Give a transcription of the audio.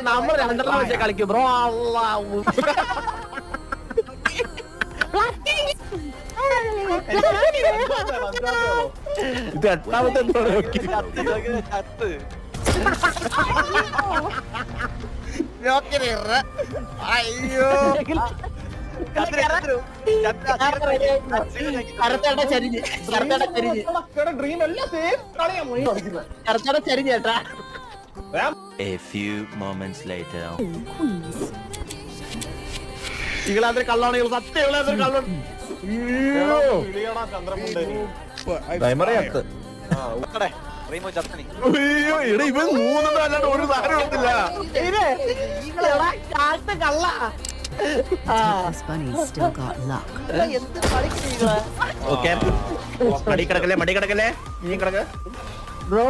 നമ്മൾ രണ്ടെണ്ണം വെച്ച് കളിക്കും ബ്രോ. ഇത് എട്ടാമത്തെ അയ്യോ ചരിഞ്ഞേട്ടാ. A few moments later. ഇങ്ങളാದ್ರೆ കള്ളാണ്, സത്യം ഇങ്ങളാದ್ರೆ കള്ളാണ്. ഇവൻ മൂന്നെണ്ണം അല്ലാണ്ട് ഒരു സാധനം എടുത്തില്ല. കള്ള മടി കിടക്കല്ലേ, മടി കിടക്കല്ലേ, നീ കിടക്ക. ബ്രോ.